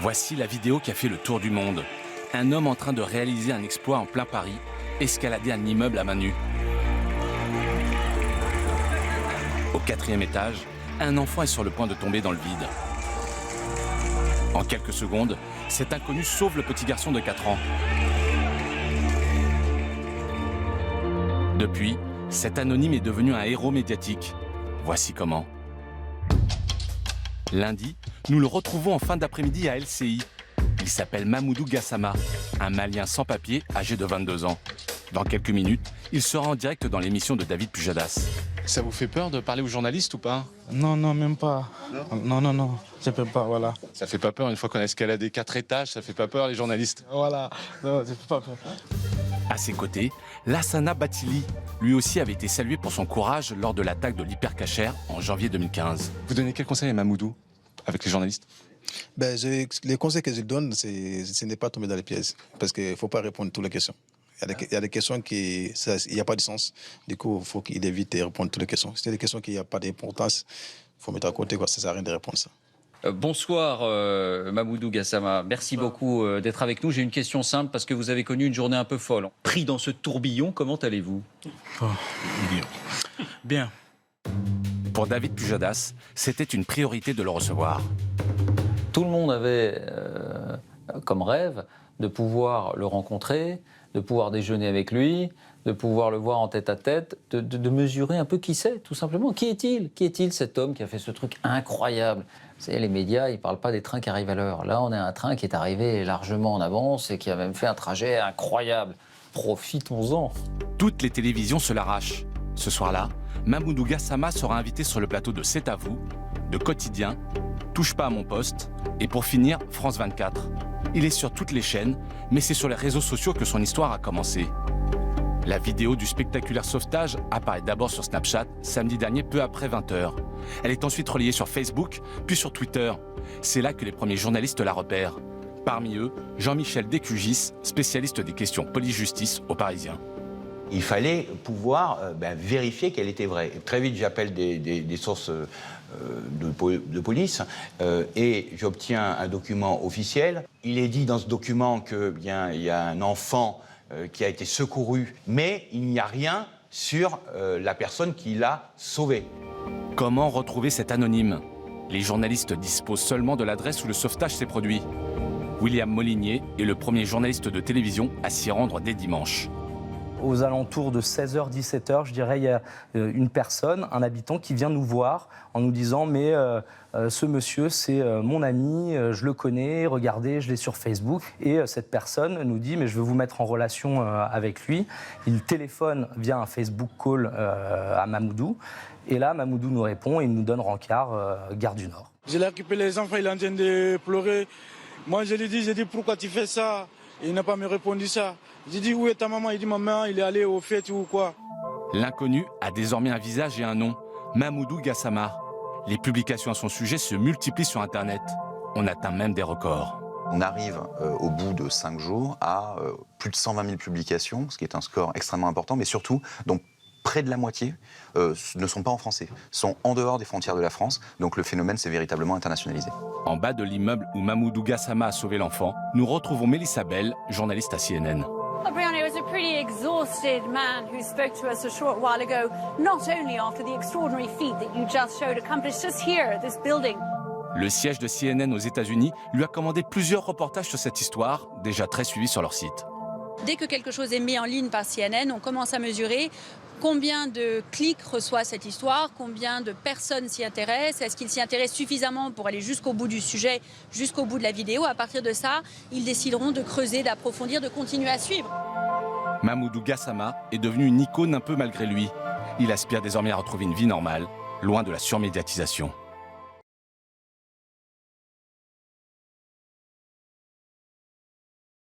Voici la vidéo qui a fait le tour du monde. Un homme en train de réaliser un exploit en plein Paris, escalader un immeuble à main nue. Au 4e étage, un enfant est sur le point de tomber dans le vide. En quelques secondes, cet inconnu sauve le petit garçon de 4 ans. Depuis, cet anonyme est devenu un héros médiatique. Voici comment. Lundi, nous le retrouvons en fin d'après-midi à LCI. Il s'appelle Mamoudou Gassama, un Malien sans papier âgé de 22 ans. Dans quelques minutes, il sera en direct dans l'émission de David Pujadas. Ça vous fait peur de parler aux journalistes ou pas? Non, non, même pas. Non, je peux pas, voilà. Ça fait pas peur une fois qu'on a escaladé 4 étages, ça fait pas peur les journalistes? Voilà, non, ça fait pas peur. À ses côtés, Lassana Bathily, lui aussi avait été salué pour son courage lors de l'attaque de l'Hypercacher en janvier 2015. Vous donnez quel conseil à Mamoudou avec les journalistes? Les conseils que je donne, ce n'est pas tomber dans les pièges, parce qu'il ne faut pas répondre à toutes les questions. Il y a des questions qui il n'y a pas de sens. Du coup, il faut qu'il évite de répondre à toutes les questions. Si c'est des questions qui n'ont pas d'importance, il faut mettre à côté, quoi. Ça ne sert à rien de répondre ça. Bonsoir Mamoudou Gassama, merci beaucoup d'être avec nous. J'ai une question simple parce que vous avez connu une journée un peu folle. Pris dans ce tourbillon, comment allez-vous? Bien. Pour David Pujadas, c'était une priorité de le recevoir. Tout le monde avait comme rêve de pouvoir le rencontrer, de pouvoir déjeuner avec lui, de pouvoir le voir en tête-à-tête, de mesurer un peu qui c'est, tout simplement. Qui est-il? Qui est-il cet homme qui a fait ce truc incroyable? Vous savez, les médias, ils ne parlent pas des trains qui arrivent à l'heure. Là, on a un train qui est arrivé largement en avance et qui a même fait un trajet incroyable. Profitons-en. Toutes les télévisions se l'arrachent. Ce soir-là, Mamoudou Gassama sera invité sur le plateau de C'est à vous, de Quotidien, Touche pas à mon poste et pour finir, France 24. Il est sur toutes les chaînes, mais c'est sur les réseaux sociaux que son histoire a commencé. La vidéo du spectaculaire sauvetage apparaît d'abord sur Snapchat, samedi dernier, peu après 20h. Elle est ensuite relayée sur Facebook, puis sur Twitter. C'est là que les premiers journalistes la repèrent. Parmi eux, Jean-Michel Descugis, spécialiste des questions police-justice au Parisien. Il fallait pouvoir vérifier qu'elle était vraie. Et très vite, j'appelle des sources de police et j'obtiens un document officiel. Il est dit dans ce document qu'il y a un enfant qui a été secouru, mais il n'y a rien sur la personne qui l'a sauvé. Comment retrouver cet anonyme? Les journalistes disposent seulement de l'adresse où le sauvetage s'est produit. William Molinier est le premier journaliste de télévision à s'y rendre dès dimanche. Aux alentours de 16h, 17h, je dirais, il y a une personne, un habitant qui vient nous voir en nous disant « mais ce monsieur, c'est mon ami, je le connais, regardez, je l'ai sur Facebook ». Et cette personne nous dit « mais je veux vous mettre en relation avec lui ». Il téléphone via un Facebook call à Mamoudou. Et là, Mamoudou nous répond et il nous donne rencard, gare du Nord. Je l'ai occupé les enfants, il est en train de pleurer. Moi, je lui dis pourquoi tu fais ça? Il n'a pas me répondu ça. J'ai dit où est ta maman? Il dit maman, il est allé aux fêtes ou quoi? L'inconnu a désormais un visage et un nom, Mamoudou Gassama. Les publications à son sujet se multiplient sur Internet. On atteint même des records. On arrive au bout de 5 jours à plus de 120 000 publications, ce qui est un score extrêmement important, mais surtout, donc près de la moitié ne sont pas en français, sont en dehors des frontières de la France, donc le phénomène s'est véritablement internationalisé. En bas de l'immeuble où Mamoudou Gassama a sauvé l'enfant, nous retrouvons Mélissa Bell, journaliste à CNN. Brianna was a pretty exhausted man who spoke to us a short while ago, not only after the extraordinary feat that you just showed accomplished just here at this building. Le siège de CNN aux États-Unis lui a commandé plusieurs reportages sur cette histoire, déjà très suivis sur leur site. Dès que quelque chose est mis en ligne par CNN, on commence à mesurer combien de clics reçoit cette histoire, combien de personnes s'y intéressent, est-ce qu'ils s'y intéressent suffisamment pour aller jusqu'au bout du sujet, jusqu'au bout de la vidéo. À partir de ça, ils décideront de creuser, d'approfondir, de continuer à suivre. Mamoudou Gassama est devenu une icône un peu malgré lui. Il aspire désormais à retrouver une vie normale, loin de la surmédiatisation.